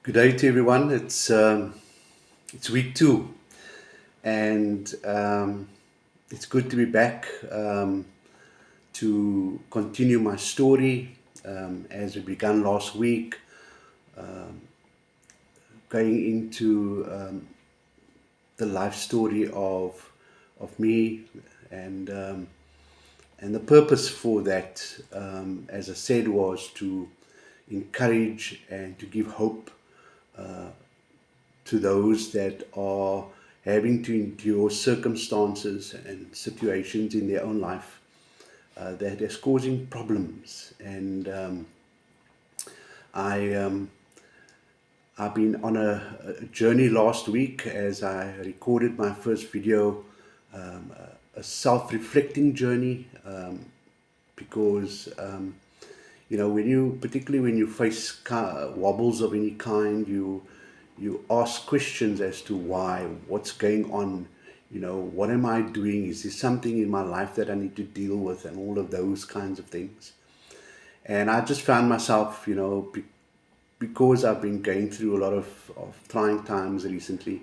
Good day to everyone. It's week two, and it's good to be back to continue my story as we began last week, going into the life story of me and and the purpose for that, as I said, was to encourage and to give hope to those that are having to endure circumstances and situations in their own life that is causing problems. And I, I've been on a journey last week as I recorded my first video, a self-reflecting journey, because particularly when you face wobbles of any kind, you ask questions as to why, what's going on, what am I doing? Is there something in my life that I need to deal with, and all of those kinds of things. And I just found myself, because I've been going through a lot of trying times recently,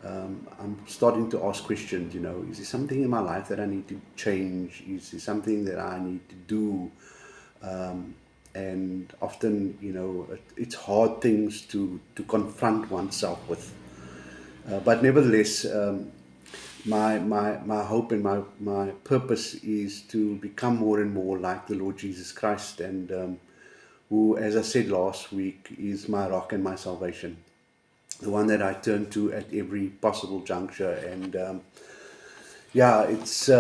I'm starting to ask questions, is there something in my life that I need to change? Is there something that I need to do? And often, it's hard things to confront oneself with. But nevertheless, my hope and my purpose is to become more and more like the Lord Jesus Christ, and who, as I said last week, is my rock and my salvation, the one that I turn to at every possible juncture. And yeah, it's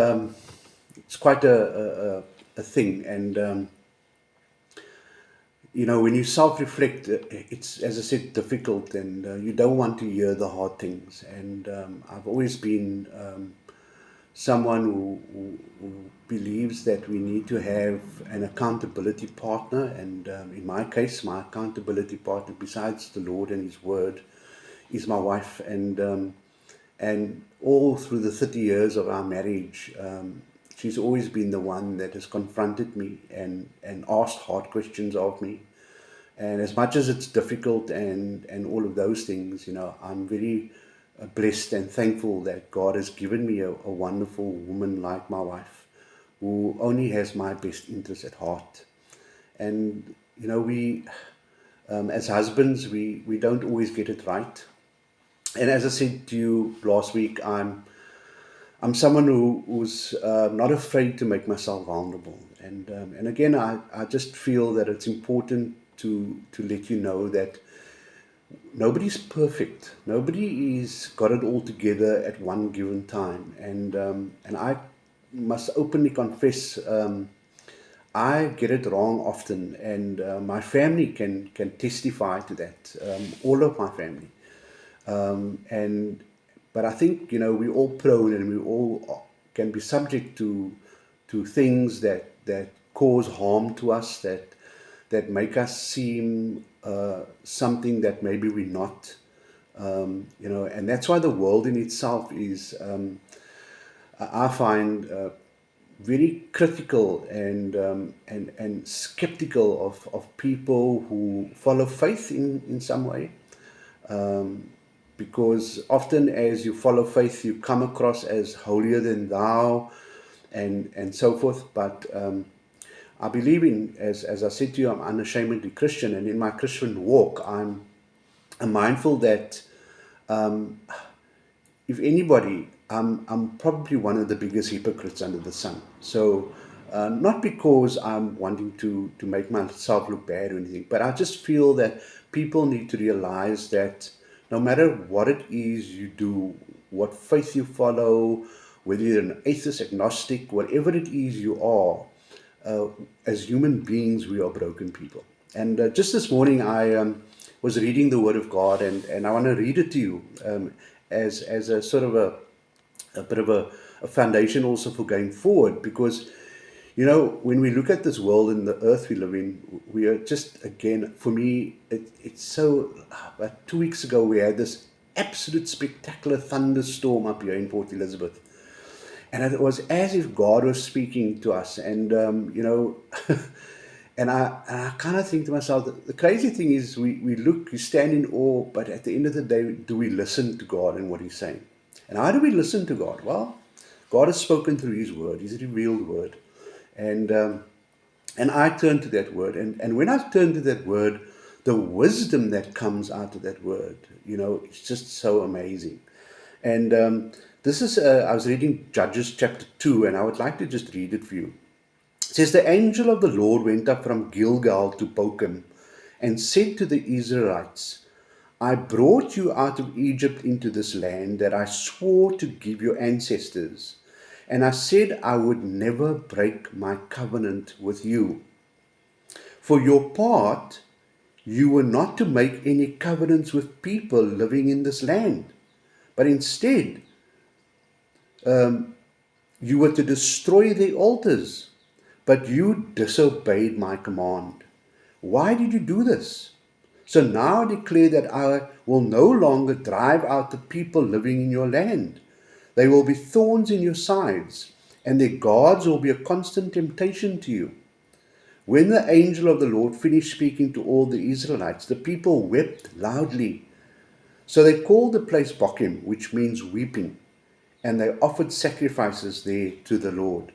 quite a thing. And when you self-reflect, it's, as I said, difficult, and you don't want to hear the hard things. And I've always been someone who believes that we need to have an accountability partner. And in my case, my accountability partner, besides the Lord and His Word, is my wife. And all through the 30 years of our marriage, she's always been the one that has confronted me and asked hard questions of me. And as much as it's difficult and all of those things, I'm very blessed and thankful that God has given me a wonderful woman like my wife, who only has my best interest at heart. And, as husbands, we don't always get it right. And as I said to you last week, I'm someone who's not afraid to make myself vulnerable. And again, I just feel that it's important to let you know that nobody's perfect. Nobody is got it all together at one given time. And I must openly confess, I get it wrong often, and my family can testify to that. All of my family. And but I think, we're all prone, and we all can be subject to things that cause harm to us, that make us seem something that maybe we're not. And that's why the world in itself is, I find, very critical and skeptical of people who follow faith in some way. Because often as you follow faith, you come across as holier than thou and so forth. But I believe as I said to you, I'm unashamedly Christian, and in my Christian walk, I'm mindful that if anybody, I'm probably one of the biggest hypocrites under the sun. So not because I'm wanting to make myself look bad or anything, but I just feel that people need to realize that no matter what it is you do, what faith you follow, whether you're an atheist, agnostic, whatever it is you are, as human beings, we are broken people. And just this morning, I was reading the Word of God, and I want to read it to you as a sort of a bit of a foundation also for going forward. Because, when we look at this world and the earth we live in, we are just, again, for me, it's so, about 2 weeks ago, we had this absolute spectacular thunderstorm up here in Port Elizabeth. And it was as if God was speaking to us. And, And I kind of think to myself, the crazy thing is we look, we stand in awe, but at the end of the day, do we listen to God and what He's saying? And how do we listen to God? Well, God has spoken through His Word, His revealed Word. And and I turn to that Word. And when I turn to that Word, the wisdom that comes out of that Word, it's just so amazing. And this is, I was reading Judges chapter 2, and I would like to just read it for you. It says, the angel of the Lord went up from Gilgal to Bochim and said to the Israelites, I brought you out of Egypt into this land that I swore to give your ancestors. And I said I would never break my covenant with you. For your part, you were not to make any covenants with people living in this land, but instead, you were to destroy their altars. But you disobeyed my command. Why did you do this? So now I declare that I will no longer drive out the people living in your land. They will be thorns in your sides, and their gods will be a constant temptation to you. When the angel of the Lord finished speaking to all the Israelites, the people wept loudly. So they called the place Bochim, which means weeping, and they offered sacrifices there to the Lord.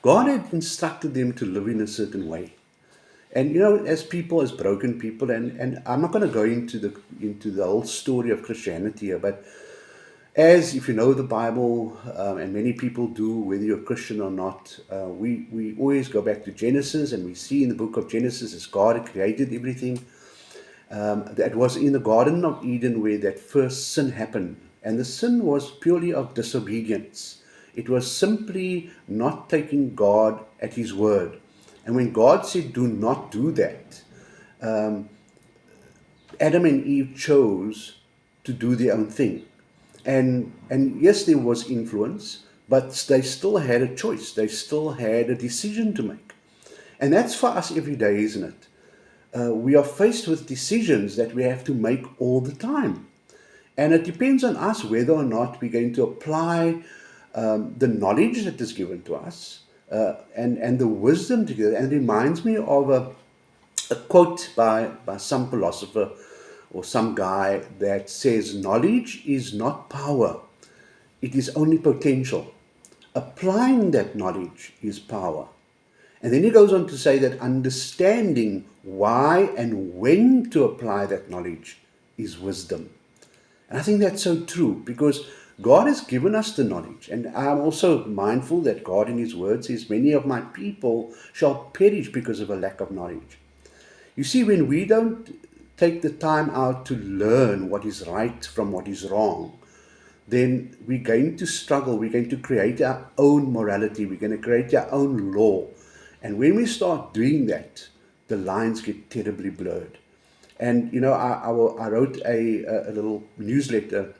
God had instructed them to live in a certain way. And as people, as broken people, and I'm not going to go into the whole story of Christianity here, but as if you know the Bible, and many people do, whether you're a Christian or not, we always go back to Genesis, and we see in the book of Genesis as God had created everything. That was in the Garden of Eden where that first sin happened. And the sin was purely of disobedience. It was simply not taking God at His word. And when God said, do not do that, Adam and Eve chose to do their own thing. And yes, there was influence, but they still had a choice. They still had a decision to make. And that's for us every day, isn't it? We are faced with decisions that we have to make all the time. And it depends on us whether or not we're going to apply the knowledge that is given to us and the wisdom together. And it reminds me of a quote by some philosopher or some guy that says, knowledge is not power, it is only potential. Applying that knowledge is power. And then he goes on to say that understanding why and when to apply that knowledge is wisdom. And I think that's so true, because God has given us the knowledge. And I'm also mindful that God in His word says, many of my people shall perish because of a lack of knowledge. You see, when we don't take the time out to learn what is right from what is wrong, then we're going to struggle. We're going to create our own morality. We're going to create our own law. And when we start doing that, the lines get terribly blurred. And, I wrote a little newsletter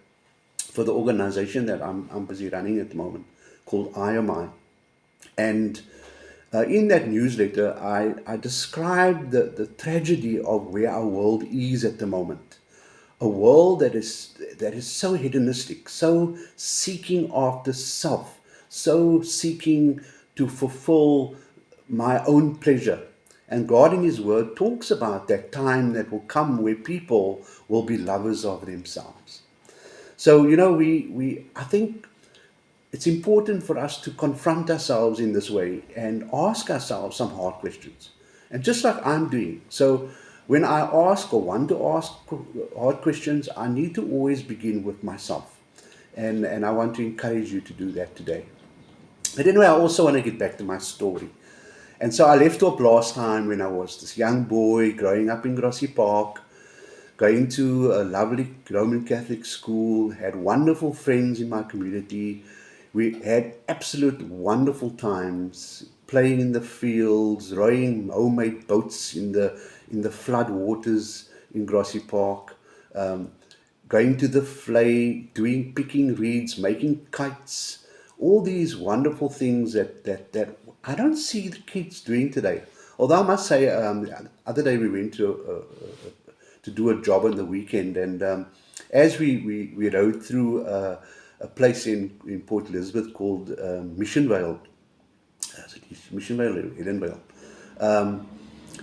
for the organization that I'm busy running at the moment called IMI. And in that newsletter, I described the tragedy of where our world is at the moment. A world that is so hedonistic, so seeking after self, so seeking to fulfill my own pleasure. And God in His word talks about that time that will come where people will be lovers of themselves. So, I think it's important for us to confront ourselves in this way and ask ourselves some hard questions. And just like I'm doing. So when I ask or want to ask hard questions, I need to always begin with myself. And I want to encourage you to do that today. But anyway, I also want to get back to my story. And so I left off last time when I was this young boy growing up in Grassy Park, going to a lovely Roman Catholic school, had wonderful friends in my community. We had absolute wonderful times, playing in the fields, rowing homemade boats in the flood waters in Grassy Park, going to the flay, picking reeds, making kites, all these wonderful things that I don't see the kids doing today. Although I must say, the other day we went to do a job on the weekend, and as we rode through a place in Port Elizabeth called Mission Vale, Mission Vale, Edenvale. um,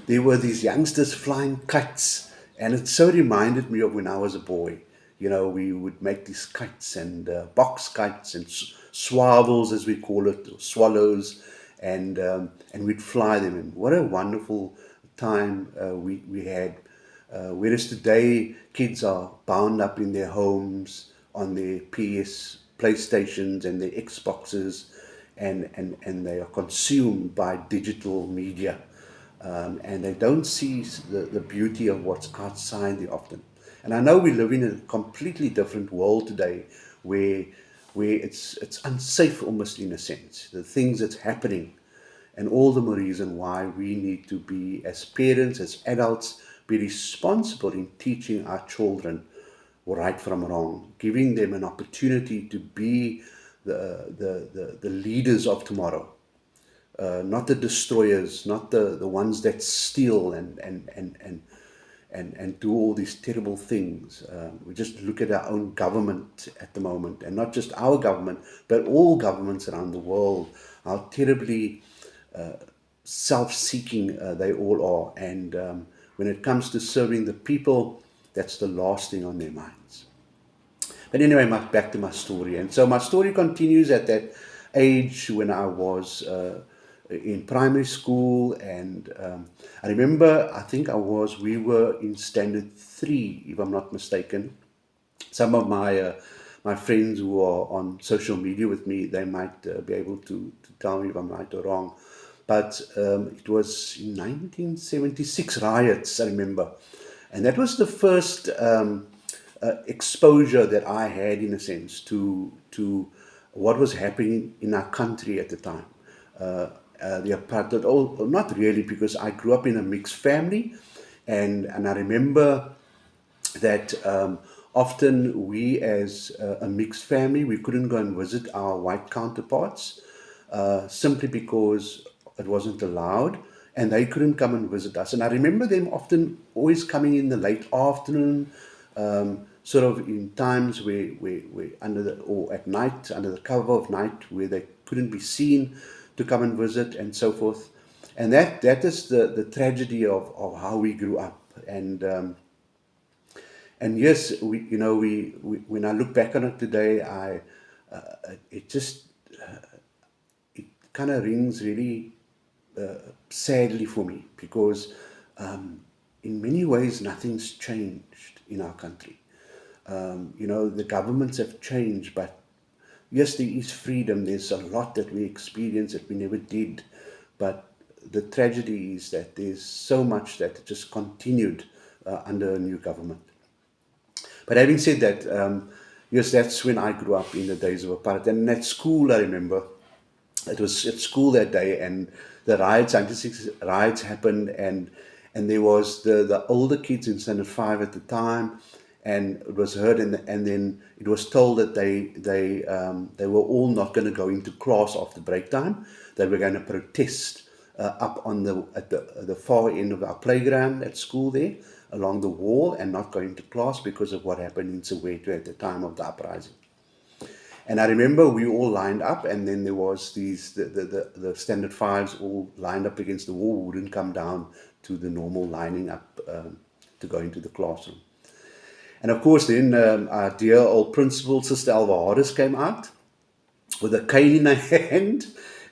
there were these youngsters flying kites, and it so reminded me of when I was a boy. You know, we would make these kites and box kites and swavels, as we call it, or swallows, and we'd fly them. And what a wonderful time we had. Whereas today, kids are bound up in their homes on their PlayStations and their Xboxes, and they are consumed by digital media. And they don't see the beauty of what's outside there often. And I know we live in a completely different world today where it's unsafe almost in a sense, the things that's happening, and all the more reason why we need to be, as parents, as adults, be responsible in teaching our children right from wrong, giving them an opportunity to be the leaders of tomorrow, not the destroyers, not the ones that steal and do all these terrible things. We just look at our own government at the moment, and not just our government, but all governments around the world, how terribly self-seeking they all are. And when it comes to serving the people, that's the last thing on their minds. But anyway, back to my story. And so my story continues at that age when I was in primary school. And I remember, we were in standard 3, if I'm not mistaken. Some of my friends who are on social media with me, they might be able to tell me if I'm right or wrong. But it was in 1976 riots, I remember. And that was the first exposure that I had, in a sense, to what was happening in our country at the time. The apartheid, not really, because I grew up in a mixed family, and I remember that often we, as a mixed family, we couldn't go and visit our white counterparts simply because it wasn't allowed, and they couldn't come and visit us. And I remember them often always coming in the late afternoon, sort of in times where or at night, under the cover of night, where they couldn't be seen, to come and visit and so forth. And that is the tragedy of how we grew up. And yes, when I look back on it today, it just it kind of rings really sadly for me, because in many ways nothing's changed in our country. The governments have changed, but yes, there is freedom. There's a lot that we experience that we never did, but the tragedy is that there's so much that just continued under a new government. But having said that, yes, that's when I grew up, in the days of apartheid. And at school, I remember, it was at school that day, and the riots, 96 riots happened, and there was the older kids in standard 5 at the time, and it was heard, and then it was told that they were all not going to go into class after break time. They were going to protest up at the far end of our playground at school there, along the wall, and not going to class because of what happened in Soweto at the time of the uprising. And I remember we all lined up, and then there was the standard 5s all lined up against the wall, wouldn't come down to the normal lining up to go into the classroom. And of course, then our dear old principal, Sister Alva Harris, came out with a cane in her hand,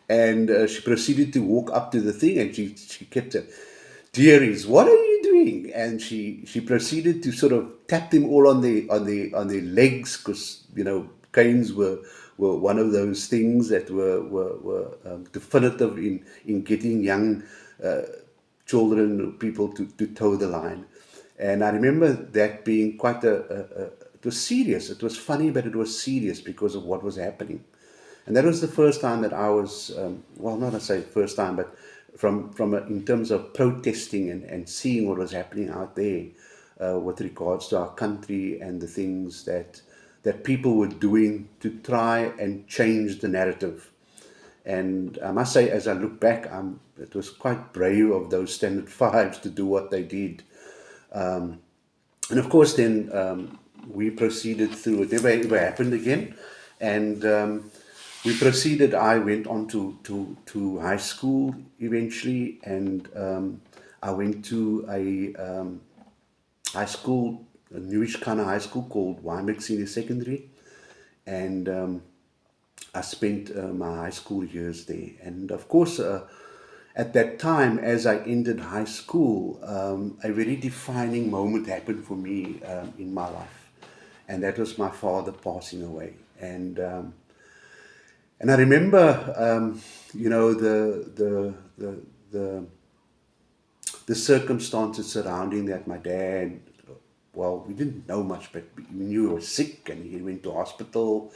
and she proceeded to walk up to the thing, and she kept saying, "Dearies, what are you doing?" And she proceeded to sort of tap them all on their legs, because canes were one of those things that were definitive in getting young children, people to toe the line. And I remember that being quite it was serious. It was funny, but it was serious because of what was happening. And that was the first time that I was, not to say first time, but in terms of protesting and seeing what was happening out there with regards to our country and the things that people were doing to try and change the narrative. And I must say, as I look back, it was quite brave of those standard 5s to do what they did. And of course, then we proceeded through. It never happened again. And we proceeded. I went on to high school eventually, and I went to a high school, a newish kind of high school called Weinberg Senior Secondary, and I spent my high school years there. And of course, at that time, as I ended high school, a very defining moment happened for me in my life, and that was my father passing away. And I remember, the the circumstances surrounding that. My dad, well, we didn't know much, but we knew he was sick, and he went to hospital,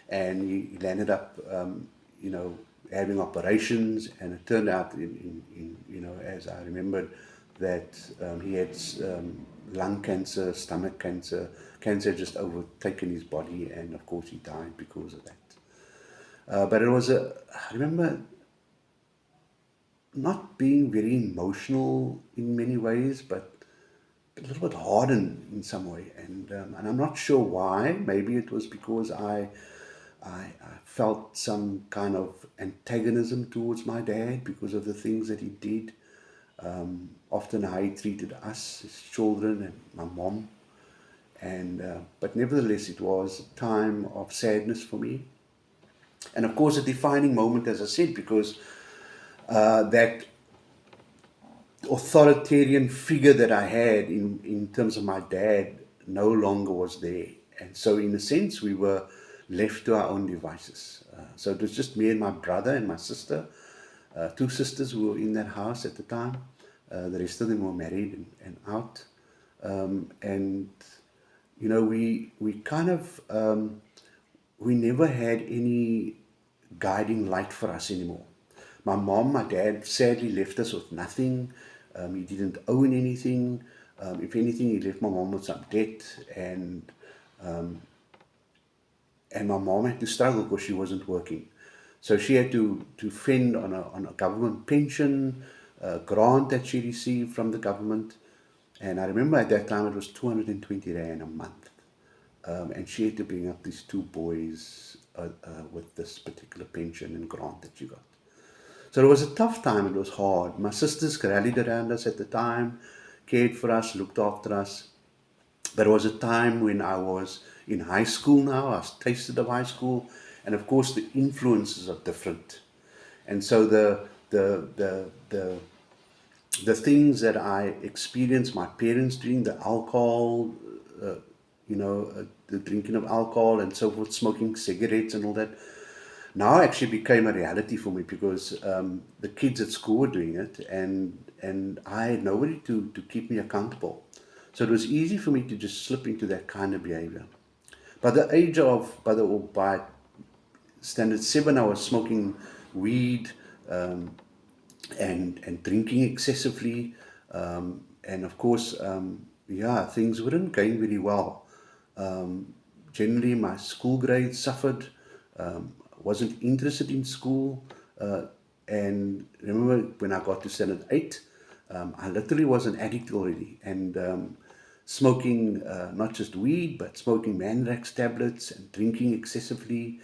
and he landed up, having operations, and it turned out, as I remembered, that he had lung cancer, stomach cancer. Cancer had just overtaken his body, and of course he died because of that. But I remember not being very emotional in many ways, but a little bit hardened in some way. And I'm not sure why. Maybe it was because I felt some kind of antagonism towards my dad because of the things that he did. Often how he treated us, his children, and my mom. But nevertheless, it was a time of sadness for me. And of course, a defining moment, as I said, because that authoritarian figure that I had in terms of my dad no longer was there. And so, in a sense, we were left to our own devices. So it was just me and my brother and my sister, two sisters who were in that house at the time. The rest of them were married and out. And, we kind of, we never had any guiding light for us anymore. My dad sadly left us with nothing. He didn't own anything. If anything, he left my mom with some debt, and my mom had to struggle because she wasn't working. So she had to fend on a government pension, grant that she received from the government. And I remember at that time it was 220 Rand a month. And she had to bring up these two boys with this particular pension and grant that she got. So it was a tough time, it was hard. My sisters rallied around us at the time, cared for us, looked after us. There was a time when I was in high school now, I was tasted of high school, and of course the influences are different. And so the things that I experienced my parents doing, the alcohol, the drinking of alcohol and so forth, smoking cigarettes and all that, now actually became a reality for me because the kids at school were doing it, and I had nobody to keep me accountable. So it was easy for me to just slip into that kind of behavior. By standard 7, I was smoking weed, and drinking excessively, and of course, things weren't going very well. Generally, my school grades suffered. Wasn't interested in school, and remember when I got to standard 8, I literally was an addict already, and smoking not just weed, but smoking Mandrax tablets and drinking excessively,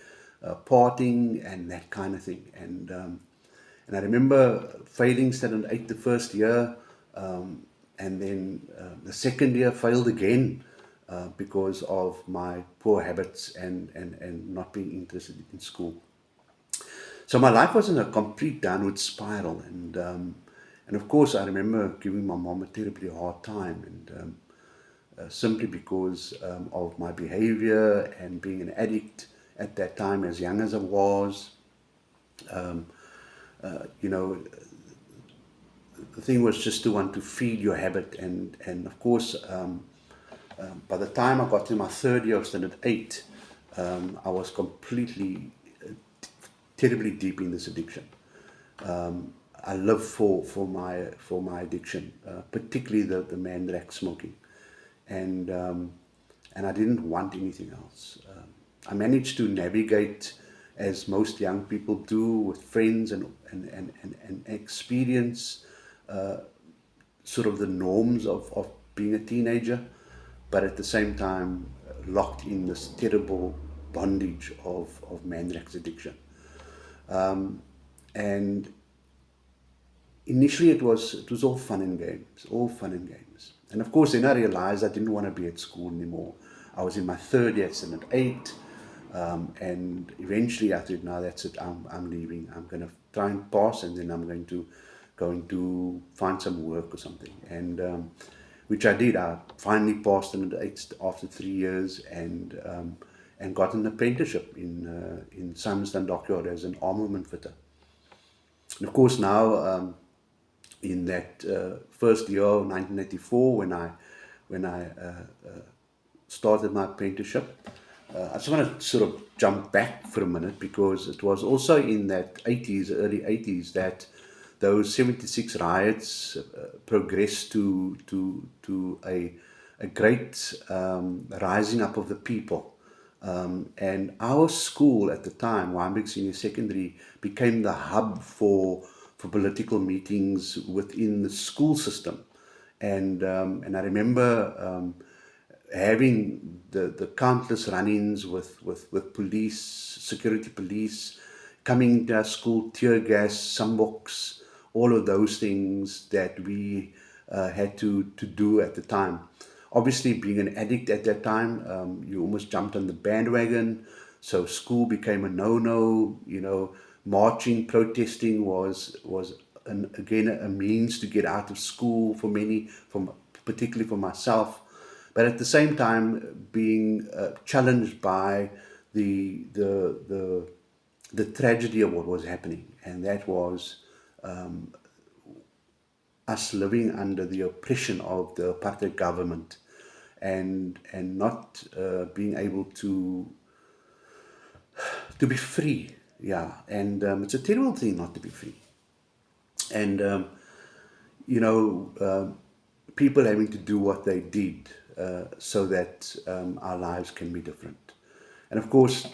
partying and that kind of thing. And I remember failing standard 8 the first year, and then the second year failed again because of my poor habits and not being interested in school. So my life was in a complete downward spiral, and of course I remember giving my mom a terribly hard time, and simply because of my behavior and being an addict at that time, as young as I was. Um, the thing was just to want to feed your habit, and of course, by the time I got to my third year of standard 8, I was completely, terribly deep in this addiction. I lived for my addiction, particularly the Mandrax smoking, and I didn't want anything else. I managed to navigate, as most young people do, with friends and experience sort of the norms of being a teenager, but at the same time locked in this terrible bondage of Mandrax addiction. And initially it was all fun and games, all fun and games. And of course, then I realized I didn't want to be at school anymore. I was in my third year at Standard 8, and eventually I thought, no, that's it, I'm leaving. I'm going to try and pass, and then I'm going to find some work or something. And which I did. I finally passed Standard 8 after 3 years, and got an apprenticeship in Simonstown Dockyard as an armament fitter. And of course, now in that first year of 1984, when I started my apprenticeship, I just want to sort of jump back for a minute, because it was also in that 80s, early 80s, that those 76 riots progressed to a great rising up of the people. And our school at the time, Wynberg Senior Secondary, became the hub for political meetings within the school system. And I remember having the countless run-ins with police, security police, coming to our school, tear gas, sunbox, all of those things that we had to do at the time. Obviously, being an addict at that time, you almost jumped on the bandwagon. So school became a no-no. Marching, protesting was again a means to get out of school for many, particularly for myself. But at the same time, being challenged by the tragedy of what was happening, and that was us living under the oppression of the apartheid government, and not being able to be free. Yeah, and it's a terrible thing not to be free. And people having to do what they did so that our lives can be different. And of course,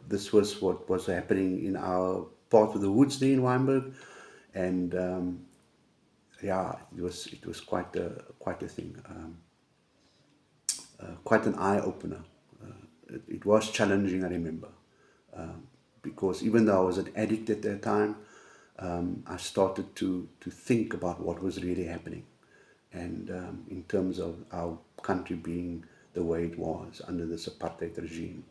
this was what was happening in our part of the woods there in Wynberg, and yeah, it was quite a thing, quite an eye opener. It was challenging, I remember, because even though I was an addict at that time, I started to think about what was really happening, and in terms of our country being the way it was under this apartheid regime.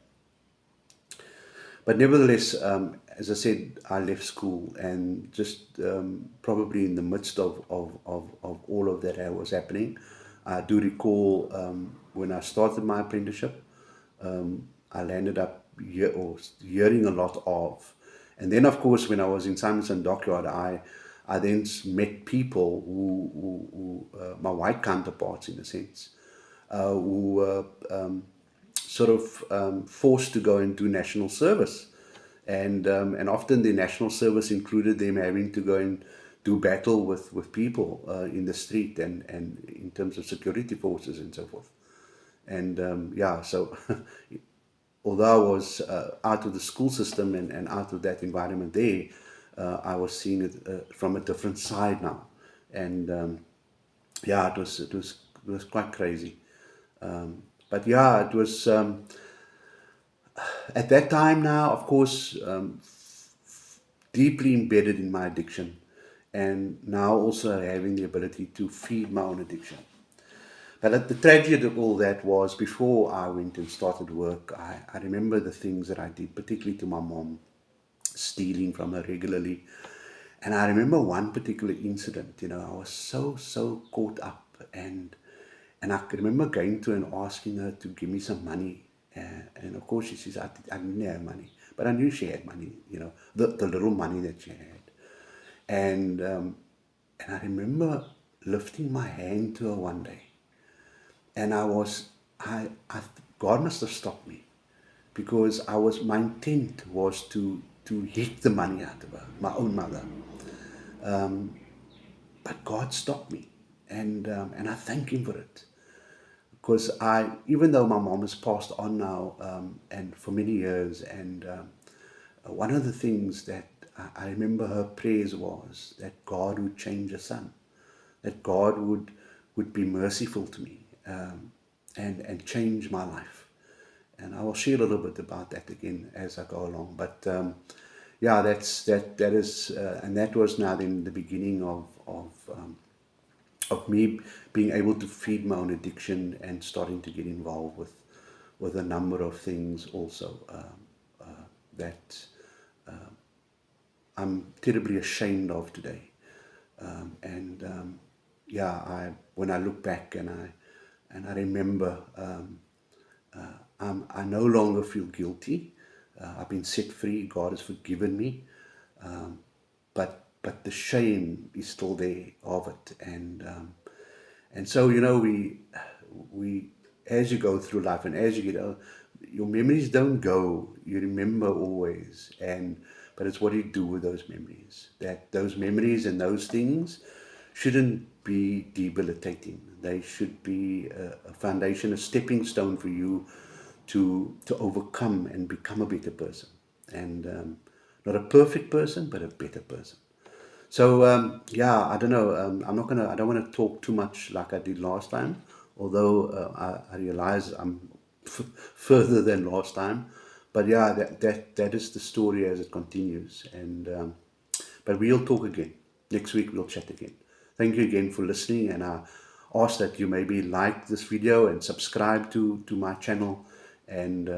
But nevertheless, as I said, I left school, and just probably in the midst of all of that was happening, I do recall when I started my apprenticeship, I landed up hearing a lot of. And then, of course, when I was in Simonstown Dockyard, I then met people who my white counterparts, in a sense, who were sort of forced to go and do national service. And often the national service included them having to go and do battle with people in the street, and in terms of security forces and so forth. And yeah, so although I was out of the school system and out of that environment there, I was seeing it from a different side now. And yeah, it was quite crazy. But yeah, it was at that time now, of course, deeply embedded in my addiction, and now also having the ability to feed my own addiction. But the tragedy of all that was, before I went and started work, I remember the things that I did, particularly to my mom, stealing from her regularly. And I remember one particular incident. I was so caught up, and I could remember going to her and asking her to give me some money. And of course, she says, I didn't have money. But I knew she had money, the little money that she had. And I remember lifting my hand to her one day. And God must have stopped me, because my intent was to hit the money out of her, my own mother. But God stopped me, and I thank Him for it. Because even though my mom has passed on now, and for many years, and one of the things that I remember her prayers was that God would change her son, that God would be merciful to me, and change my life. And I will share a little bit about that again as I go along. But yeah, that is, and that was now then the beginning of me being able to feed my own addiction and starting to get involved with a number of things also, that I'm terribly ashamed of today. And yeah, when I look back and I remember, I no longer feel guilty. I've been set free. God has forgiven me. But the shame is still there of it. And so, we as you go through life and as you get older, your memories don't go. You remember always, but it's what you do with those memories. That those memories and those things shouldn't be debilitating. They should be a foundation, a stepping stone for you to overcome and become a better person. And not a perfect person, but a better person. So yeah, I don't know. I don't want to talk too much like I did last time. Although I realize I'm further than last time. But yeah, that is the story as it continues. And but we'll talk again next week. We'll chat again. Thank you again for listening, and I ask that you maybe like this video and subscribe to my channel. And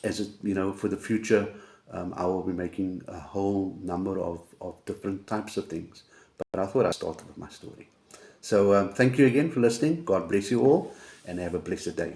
as it, for the future, I will be making a whole number of different types of things. But I thought I'd start with my story. So thank you again for listening. God bless you all, and have a blessed day.